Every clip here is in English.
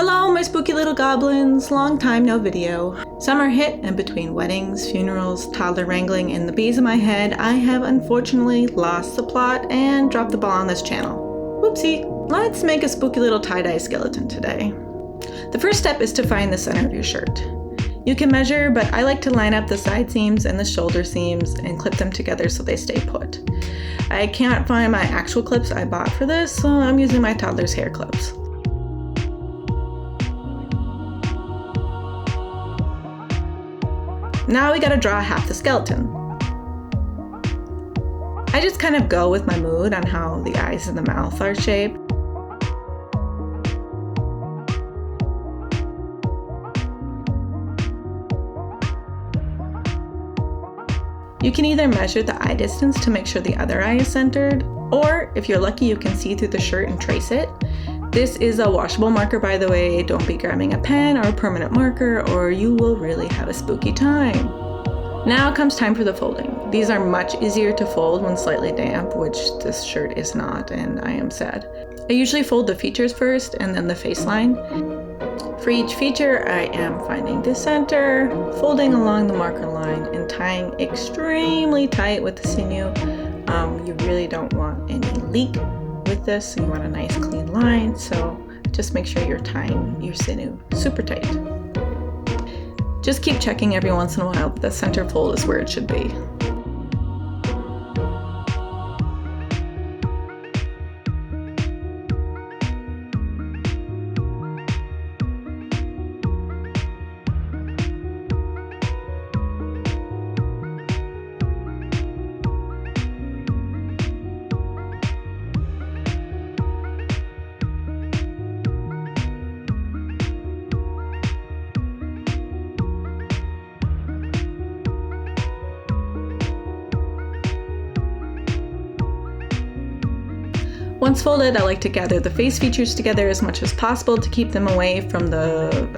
Hello, my spooky little goblins! Long time no video. Summer hit, and between weddings, funerals, toddler wrangling, and the bees in my head, I have unfortunately lost the plot and dropped the ball on this channel. Whoopsie! Let's make a spooky little tie-dye skeleton today. The first step is to find the center of your shirt. You can measure, but I like to line up the side seams and the shoulder seams and clip them together so they stay put. I can't find my actual clips I bought for this, so I'm using my toddler's hair clips. Now we gotta draw half the skeleton. I just kind of go with my mood on how the eyes and the mouth are shaped. You can either measure the eye distance to make sure the other eye is centered, or if you're lucky you can see through the shirt and trace it. This is a washable marker, by the way. Don't be grabbing a pen or a permanent marker or you will really have a spooky time. Now comes time for the folding. These are much easier to fold when slightly damp, which this shirt is not, and I am sad. I usually fold the features first and then the face line. For each feature, I am finding the center, folding along the marker line, and tying extremely tight with the sinew. You really don't want any leak with this, so you want a nice clean line, so just make sure you're tying your sinew super tight. Just keep checking every once in a while that the center fold is where it should be. Once folded, I like to gather the face features together as much as possible to keep them away from the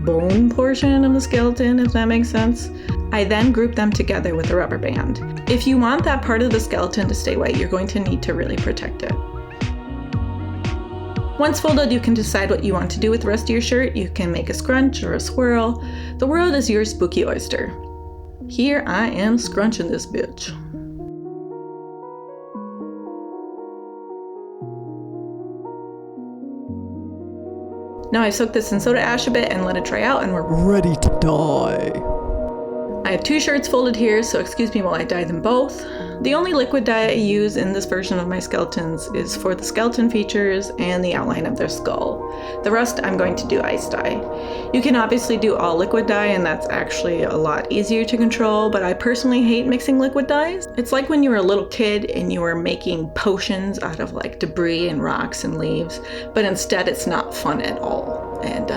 bone portion of the skeleton, if that makes sense. I then group them together with a rubber band. If you want that part of the skeleton to stay wet, you're going to need to really protect it. Once folded, you can decide what you want to do with the rest of your shirt. You can make a scrunch or a swirl. The world is your spooky oyster. Here I am scrunching this bitch. Now I've soaked this in soda ash a bit and let it dry out and we're ready to dye. I have two shirts folded here, so excuse me while I dye them both. The only liquid dye I use in this version of my skeletons is for the skeleton features and the outline of their skull. The rest I'm going to do ice dye. You can obviously do all liquid dye and that's actually a lot easier to control, but I personally hate mixing liquid dyes. It's like when you were a little kid and you were making potions out of like debris and rocks and leaves, but instead it's not fun at all and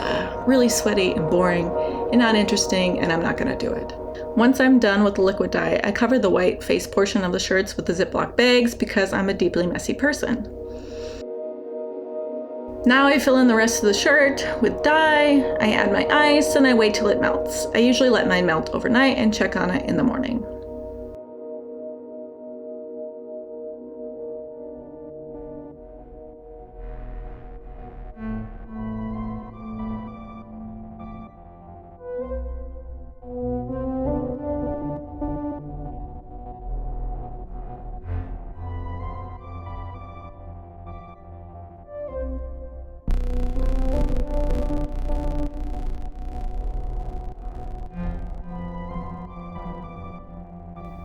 really sweaty and boring and not interesting, and I'm not gonna do it. Once I'm done with the liquid dye, I cover the white face portion of the shirts with the Ziploc bags because I'm a deeply messy person. Now I fill in the rest of the shirt with dye, I add my ice, and I wait till it melts. I usually let mine melt overnight and check on it in the morning.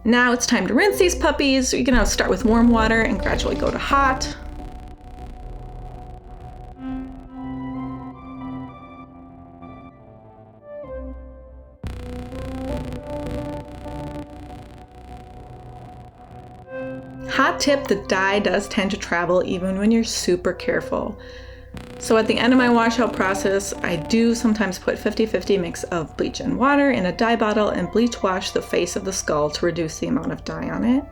Now it's time to rinse these puppies. You're gonna start with warm water and gradually go to hot. Hot tip, the dye does tend to travel even when you're super careful. So at the end of my washout process, I do sometimes put 50-50 mix of bleach and water in a dye bottle and bleach wash the face of the skull to reduce the amount of dye on it.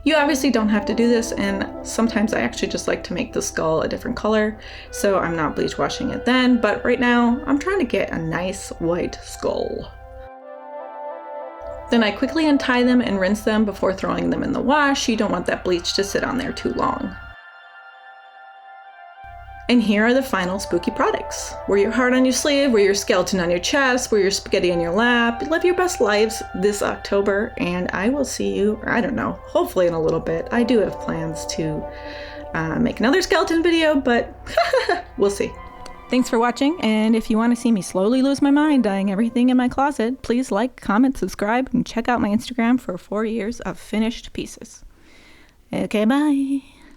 You obviously don't have to do this, and sometimes I actually just like to make the skull a different color, so I'm not bleach washing it then, but right now I'm trying to get a nice white skull. Then I quickly untie them and rinse them before throwing them in the wash. You don't want that bleach to sit on there too long. And here are the final spooky products. Wear your heart on your sleeve, wear your skeleton on your chest, wear your spaghetti on your lap. Live your best lives this October, and I will see you, I don't know, hopefully in a little bit. I do have plans to make another skeleton video, but we'll see. Thanks for watching, and if you want to see me slowly lose my mind dyeing everything in my closet, please like, comment, subscribe, and check out my Instagram for 4 years of finished pieces. Okay, bye.